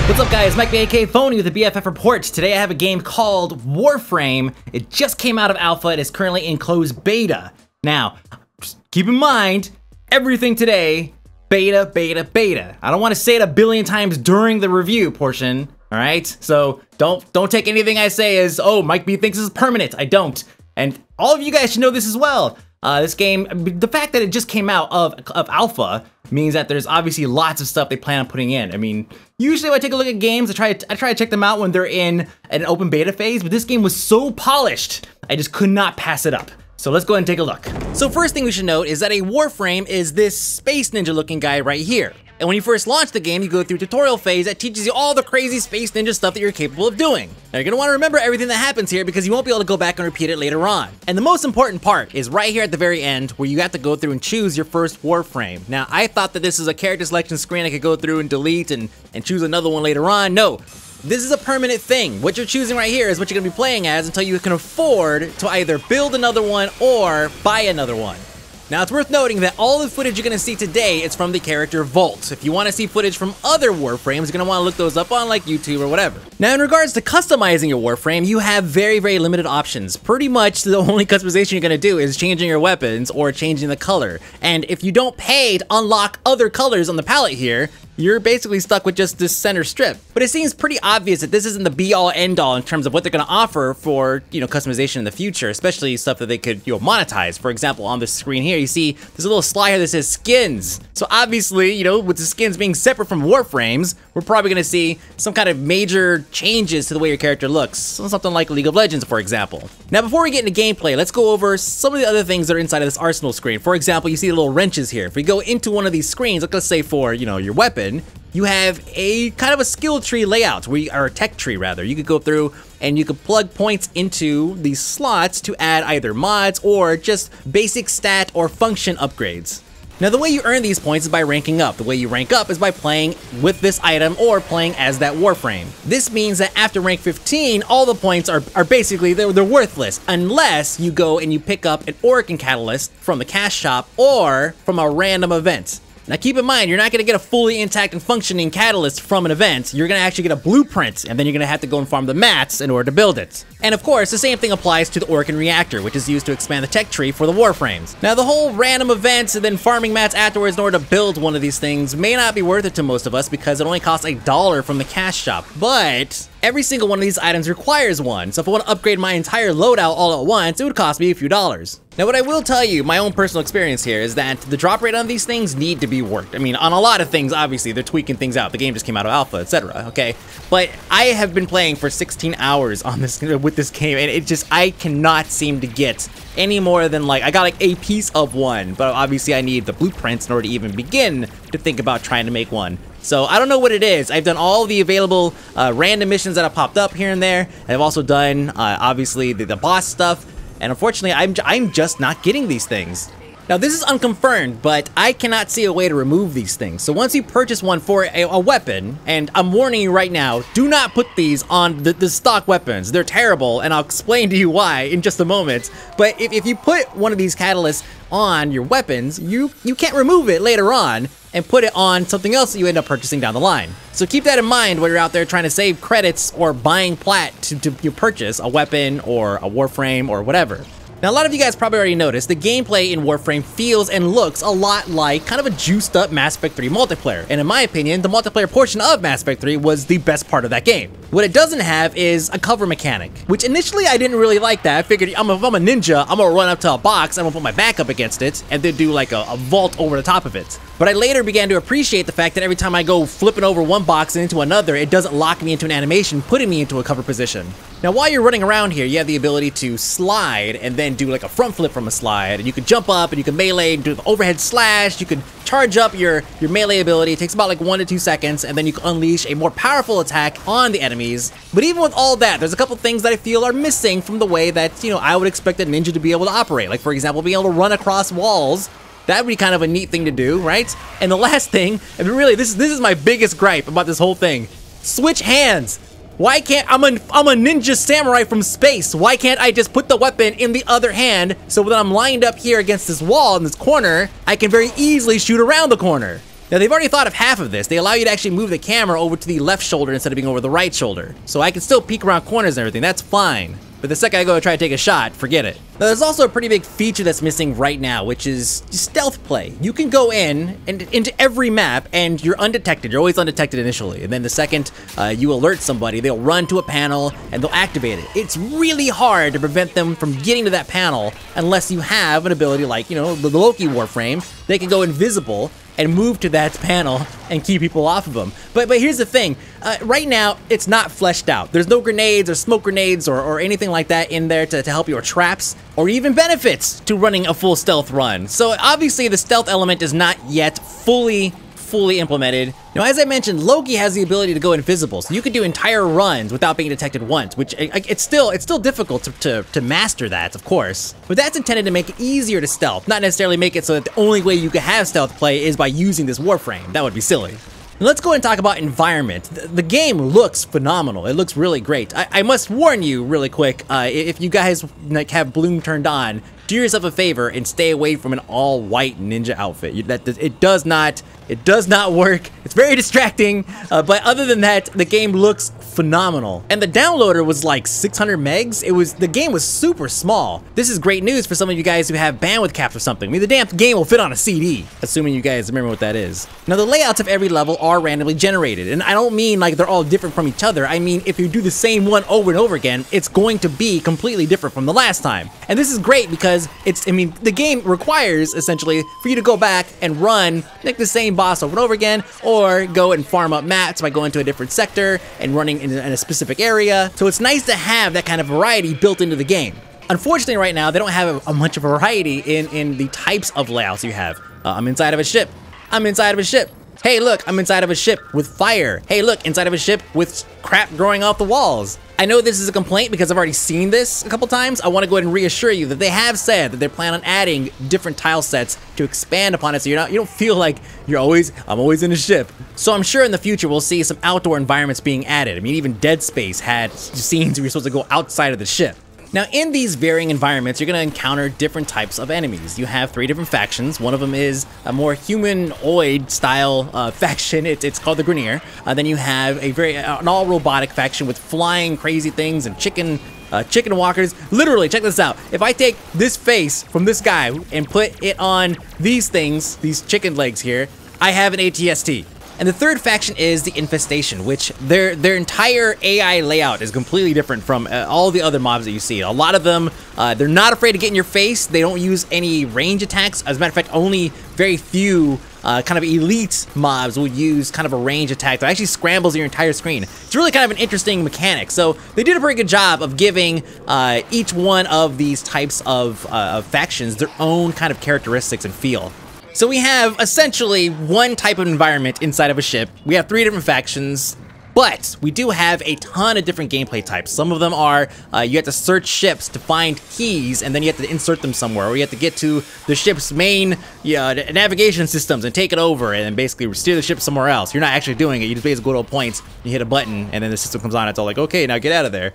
What's up guys, Mike aka Phony with the BFF report. Today I have a game called Warframe. It just came out of alpha, it is currently in closed beta. Now, just keep in mind, everything today, beta, beta, beta. I don't want to say it a billion times during the review portion, all right? So don't take anything I say as, oh, Mike B thinks this is permanent. I don't. And all of you guys should know this as well. This game, the fact that it just came out of alpha means that there's obviously lots of stuff they plan on putting in. I mean, usually when I take a look at games, I try to check them out when they're in an open beta phase, but this game was so polished, I just could not pass it up. So let's go ahead and take a look. So first thing we should note is that a Warframe is this space ninja looking guy right here. And when you first launch the game, you go through a tutorial phase that teaches you all the crazy space ninja stuff that you're capable of doing. Now you're gonna wanna remember everything that happens here because you won't be able to go back and repeat it later on. And the most important part is right here at the very end where you have to go through and choose your first Warframe. Now I thought that this is a character selection screen I could go through and delete and choose another one later on. No. This is a permanent thing. What you're choosing right here is what you're gonna be playing as until you can afford to either build another one or buy another one. Now it's worth noting that all the footage you're gonna see today is from the character Vault. If you wanna see footage from other Warframes, you're gonna wanna look those up on like YouTube or whatever. Now in regards to customizing your Warframe, you have very, very limited options. Pretty much the only customization you're gonna do is changing your weapons or changing the color. And if you don't pay to unlock other colors on the palette here, you're basically stuck with just this center strip. But it seems pretty obvious that this isn't the be-all end-all in terms of what they're gonna offer for, customization in the future, especially stuff that they could, monetize. For example, on this screen here, you see there's a little slide here that says skins. So obviously, with the skins being separate from Warframes, we're probably gonna see some kind of major changes to the way your character looks. Something like League of Legends, for example. Now, before we get into gameplay, let's go over some of the other things that are inside of this arsenal screen. For example, you see the little wrenches here. If we go into one of these screens, like let's say for, your weapon, you have a kind of a skill tree layout, or a tech tree rather. You could go through and you could plug points into these slots to add either mods or just basic stat or function upgrades. Now the way you earn these points is by ranking up. The way you rank up is by playing with this item or playing as that Warframe. This means that after rank 15, all the points are basically, they're worthless unless you go and you pick up an Orkin Catalyst from the cash shop or from a random event. Now keep in mind, you're not gonna get a fully intact and functioning catalyst from an event. You're gonna actually get a blueprint, and then you're gonna have to go and farm the mats in order to build it. And of course, the same thing applies to the Orkin Reactor, which is used to expand the tech tree for the Warframes. Now the whole random events and then farming mats afterwards in order to build one of these things may not be worth it to most of us because it only costs $1 from the cash shop. But every single one of these items requires one, so if I want to upgrade my entire loadout all at once, it would cost me a few dollars. Now what I will tell you, my own personal experience here, is that the drop rate on these things need to be worked. I mean, on a lot of things, obviously, they're tweaking things out. The game just came out of alpha, etc., okay? But I have been playing for 16 hours on this with this game, and it just, I cannot seem to get any more than I got like a piece of one, but obviously I need the blueprints in order to even begin to think about trying to make one. So I don't know what it is. I've done all the available random missions that have popped up here and there. I've also done, obviously, the boss stuff. And unfortunately, I'm just not getting these things. Now this is unconfirmed, but I cannot see a way to remove these things. So once you purchase one for a weapon, and I'm warning you right now, do not put these on the stock weapons. They're terrible, and I'll explain to you why in just a moment. But if you put one of these catalysts on your weapons, you can't remove it later on and put it on something else that you end up purchasing down the line. So keep that in mind when you're out there trying to save credits or buying plat to purchase a weapon or a Warframe or whatever. Now, a lot of you guys probably already noticed the gameplay in Warframe feels and looks a lot like kind of a juiced up Mass Effect 3 multiplayer. And in my opinion, the multiplayer portion of Mass Effect 3 was the best part of that game. What it doesn't have is a cover mechanic, which initially I didn't really like that. I figured if I'm a ninja, I'm gonna run up to a box, I'm gonna put my back up against it, and then do like a vault over the top of it. But I later began to appreciate the fact that every time I go flipping over one box and into another, it doesn't lock me into an animation, putting me into a cover position. Now, while you're running around here, you have the ability to slide and then do like a front flip from a slide, and you can jump up and you can melee and do the overhead slash. You can charge up your melee ability. It takes about like 1 to 2 seconds, and then you can unleash a more powerful attack on the enemies. But even with all that, there's a couple things that I feel are missing from the way that, I would expect a ninja to be able to operate. Like, for example, being able to run across walls. That would be kind of a neat thing to do, right? And the last thing, and really, this is my biggest gripe about this whole thing. Switch hands. Why can't, I'm a ninja samurai from space. Why can't I just put the weapon in the other hand so that I'm lined up here against this wall in this corner, I can very easily shoot around the corner? Now, they've already thought of half of this. They allow you to actually move the camera over to the left shoulder instead of being over the right shoulder. So I can still peek around corners and everything, that's fine. But the second I go to try to take a shot, forget it. Now, there's also a pretty big feature that's missing right now, which is stealth play. You can go in and into every map and you're undetected. You're always undetected initially. And then the second you alert somebody, they'll run to a panel and they'll activate it. It's really hard to prevent them from getting to that panel unless you have an ability like, you know, the Loki Warframe. They can go invisible and move to that panel and keep people off of them. But here's the thing, right now, it's not fleshed out. There's no grenades or smoke grenades or anything like that in there to help you, or traps, or even benefits to running a full stealth run. So obviously the stealth element is not yet fully implemented. Now, as I mentioned, Loki has the ability to go invisible, so you could do entire runs without being detected once, which it's still difficult to master that, of course. But that's intended to make it easier to stealth, not necessarily make it so that the only way you can have stealth play is by using this Warframe. That would be silly. Now, let's go ahead and talk about environment. The game looks phenomenal. It looks really great. I must warn you really quick, if you guys like have Bloom turned on, do yourself a favor and stay away from an all-white ninja outfit. It does not work. It's very distracting, but other than that, the game looks phenomenal. And the downloader was like 600 megs. The game was super small. This is great news for some of you guys who have bandwidth caps or something. I mean, the damn game will fit on a CD, assuming you guys remember what that is. Now, the layouts of every level are randomly generated, and I don't mean like they're all different from each other. I mean, if you do the same one over and over again, it's going to be completely different from the last time. And this is great because the game requires essentially for you to go back and run like the same boss over and over again, or go and farm up mats by going to a different sector and running in a specific area. So it's nice to have that kind of variety built into the game. Unfortunately, right now, they don't have a much of a variety in the types of layouts you have. I'm inside of a ship. I'm inside of a ship. Hey, look, I'm inside of a ship with fire. Hey, look, inside of a ship with crap growing off the walls. I know this is a complaint because I've already seen this a couple times. I want to go ahead and reassure you that they have said that they plan on adding different tile sets to expand upon it, so you don't feel like I'm always in a ship. So I'm sure in the future we'll see some outdoor environments being added. I mean, even Dead Space had scenes where you're supposed to go outside of the ship. Now, in these varying environments, you're going to encounter different types of enemies. You have 3 different factions. One of them is a more humanoid style faction. It's called the Grenier. Then you have an all robotic faction with flying crazy things and chicken walkers. Literally, check this out. If I take this face from this guy and put it on these things, these chicken legs here, I have an ATST. And the third faction is the Infestation, which their entire AI layout is completely different from all the other mobs that you see. A lot of them, they're not afraid to get in your face. They don't use any range attacks. As a matter of fact, only very few kind of elite mobs would use kind of a range attack that actually scrambles your entire screen. It's really kind of an interesting mechanic. So they did a pretty good job of giving each one of these types of factions their own kind of characteristics and feel. So we have essentially one type of environment inside of a ship. We have 3 different factions, but we do have a ton of different gameplay types. Some of them are you have to search ships to find keys, and then you have to insert them somewhere, or you have to get to the ship's main navigation systems and take it over and then basically steer the ship somewhere else. You're not actually doing it. You just basically go to a point, you hit a button, and then the system comes on. It's all like, okay, now get out of there.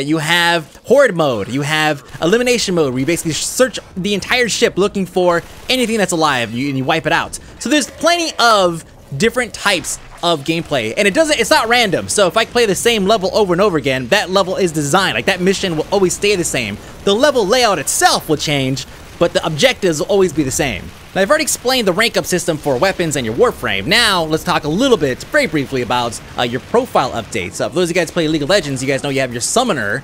You have horde mode. You have elimination mode, where you basically search the entire ship looking for anything that's alive, and you wipe it out. So there's plenty of different types of gameplay, and it's not random. So if I play the same level over and over again, that level is designed, like that mission will always stay the same. The level layout itself will change, but the objectives will always be the same. Now, I've already explained the rank up system for weapons and your Warframe. Now, let's talk a little bit, very briefly, about your profile updates. For those of you guys who play League of Legends, you guys know you have your Summoner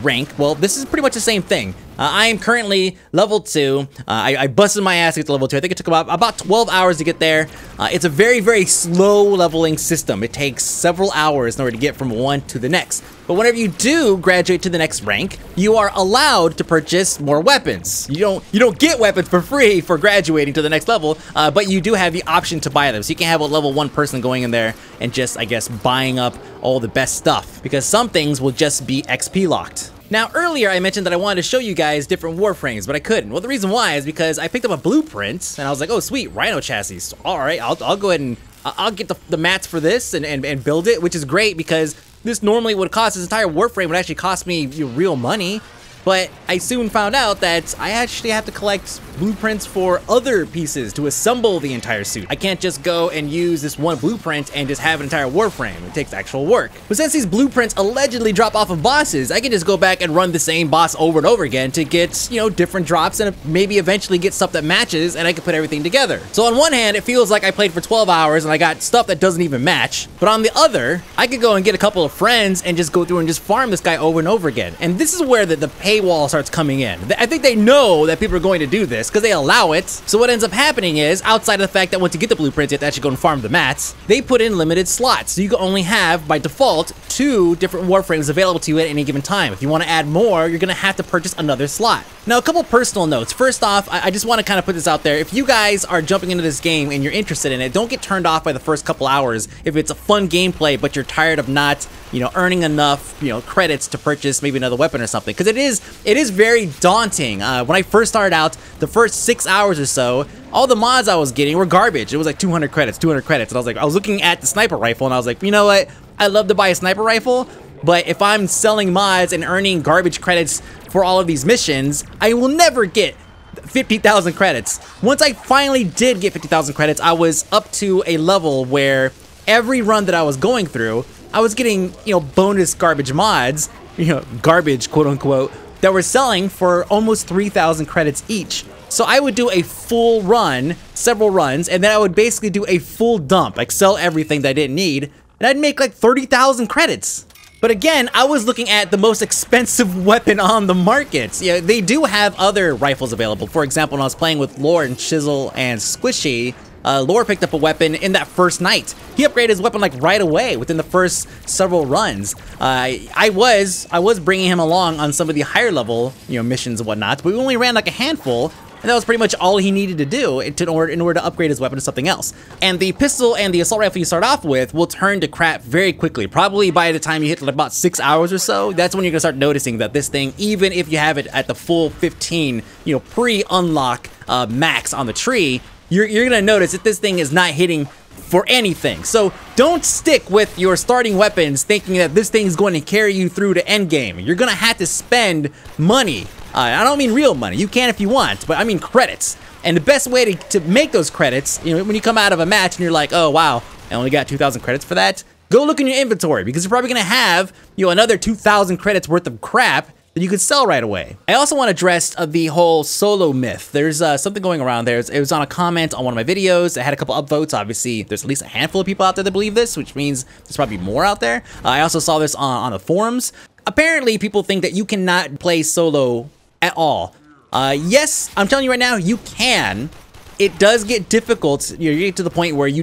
rank. Well, this is pretty much the same thing. I am currently level 2. I busted my ass to get to level 2. I think it took about 12 hours to get there. It's a very, very slow leveling system. It takes several hours in order to get from one to the next. But whenever you do graduate to the next rank, you are allowed to purchase more weapons. You don't get weapons for free for graduating to the next level, but you do have the option to buy them. So you can have a level 1 person going in there and just, I guess, buying up all the best stuff, because some things will just be XP locked. Now, earlier I mentioned that I wanted to show you guys different Warframes, but I couldn't. Well, the reason why is because I picked up a blueprint, and I was like, oh, sweet, Rhino chassis. So, all right, I'll go ahead and I'll get the mats for this and build it, which is great because this normally would cost, this entire Warframe would actually cost me real money. But I soon found out that I actually have to collect blueprints for other pieces to assemble the entire suit. I can't just go and use this one blueprint and just have an entire Warframe. It takes actual work. But since these blueprints allegedly drop off of bosses, I can just go back and run the same boss over and over again to get, you know, different drops and maybe eventually get stuff that matches, and I can put everything together. So on one hand, it feels like I played for 12 hours and I got stuff that doesn't even match. But on the other, I could go and get a couple of friends and just go through and just farm this guy over and over again. And this is where the paywall starts coming in. I think they know that people are going to do this because they allow it. So what ends up happening is, outside of the fact that once you get the blueprints, you have to actually go and farm the mats, they put in limited slots. So you can only have, by default, 2 different Warframes available to you at any given time. If you want to add more, you're going to have to purchase another slot. Now, a couple personal notes. First off, I just want to kind of put this out there. If you guys are jumping into this game and you're interested in it, don't get turned off by the first couple hours if it's a fun gameplay, but you're tired of not, you know, earning enough, you know, credits to purchase maybe another weapon or something. Because it is very daunting. When I first started out, the first 6 hours or so, all the mods I was getting were garbage. It was like 200 credits. And I was looking at the sniper rifle and I was like, you know what? I love to buy a sniper rifle, but if I'm selling mods and earning garbage credits for all of these missions, I will never get 50,000 credits. Once I finally did get 50,000 credits, I was up to a level where every run that I was going through, I was getting, you know, bonus garbage mods, you know, garbage, quote unquote, that were selling for almost 3,000 credits each. So I would do a full run, several runs, and then I would basically do a full dump, like sell everything that I didn't need, and I'd make like 30,000 credits. But again, I was looking at the most expensive weapon on the market. Yeah, they do have other rifles available. For example, when I was playing with Lore and Chisel and Squishy, Lore picked up a weapon in that first night. He upgraded his weapon like right away within the first several runs. I was bringing him along on some of the higher level, you know, missions and whatnot, but we only ran like a handful. And that was pretty much all he needed to do in order to upgrade his weapon to something else. And the pistol and the assault rifle you start off with will turn to crap very quickly. Probably by the time you hit like about 6 hours or so, that's when you're gonna start noticing that this thing, even if you have it at the full 15, you know, pre-unlock max on the tree, you're gonna notice that this thing is not hitting for anything. So don't stick with your starting weapons thinking that this thing is going to carry you through to endgame. You're gonna have to spend money. I don't mean real money. You can if you want, but I mean credits. And the best way to make those credits, you know, when you come out of a match and you're like, oh wow, I only got 2,000 credits for that, go look in your inventory because you're probably gonna have, you know, another 2,000 credits worth of crap that you could sell right away. I also want to address the whole solo myth. There's something going around there. It was on a comment on one of my videos. I had a couple upvotes. Obviously, there's at least a handful of people out there that believe this, which means there's probably more out there. I also saw this on the forums. Apparently, people think that you cannot play solo at all. Yes, I'm telling you right now, you can. It does get difficult. You get to the point where you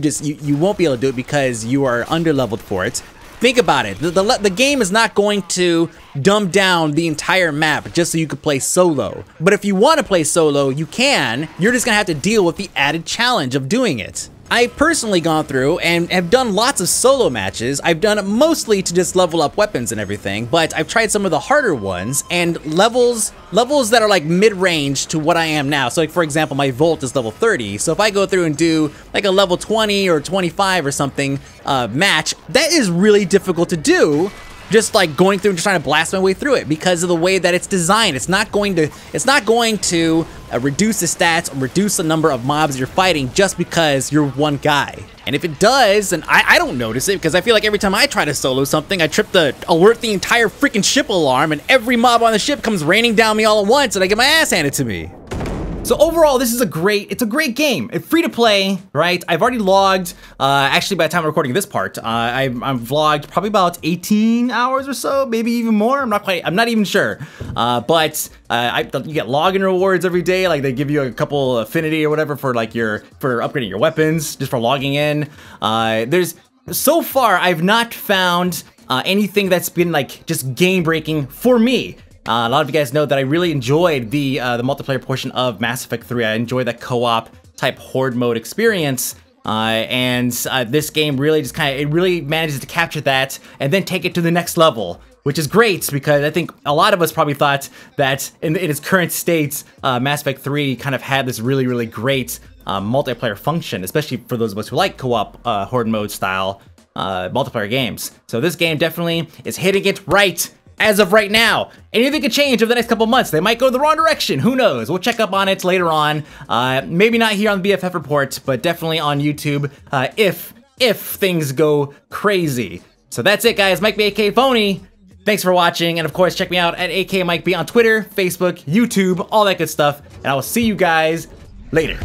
won't be able to do it because you are underleveled for it. Think about it. The game is not going to dumb down the entire map just so you could play solo. But if you want to play solo, you can. You're just gonna have to deal with the added challenge of doing it. I've personally gone through and have done lots of solo matches. I've done it mostly to just level up weapons and everything, but I've tried some of the harder ones and levels that are like mid-range to what I am now. So like, for example, my Volt is level 30. So if I go through and do like a level 20 or 25 or something match, that is really difficult to do. Just like going through and just trying to blast my way through it because of the way that it's designed. It's not going to reduce the stats or reduce the number of mobs you're fighting just because you're one guy. And if it does, then I don't notice it because I feel like every time I try to solo something, I alert the entire freaking ship alarm and every mob on the ship comes raining down me all at once and I get my ass handed to me. So overall, this is a great game. It's free to play, right? I've already logged, actually by the time I'm recording this part, I've vlogged probably about 18 hours or so, maybe even more. I'm not even sure. But you get login rewards every day. Like they give you a couple affinity or whatever for like for upgrading your weapons, just for logging in. So far, I've not found anything that's been like just game breaking for me. A lot of you guys know that I really enjoyed the multiplayer portion of Mass Effect 3. I enjoyed that co-op type horde mode experience. And this game really really manages to capture that and then take it to the next level, which is great because I think a lot of us probably thought that in its current state, Mass Effect 3 kind of had this really, really great multiplayer function, especially for those of us who like co-op horde mode style multiplayer games. So this game definitely is hitting it right. as of right now. Anything could change over the next couple months. They might go the wrong direction. Who knows? We'll check up on it later on. Maybe not here on the BFF Report, but definitely on YouTube if things go crazy. So that's it, guys. Mike B, aka Phony. Thanks for watching, and of course, check me out at aka Mike B on Twitter, Facebook, YouTube, all that good stuff. And I will see you guys later.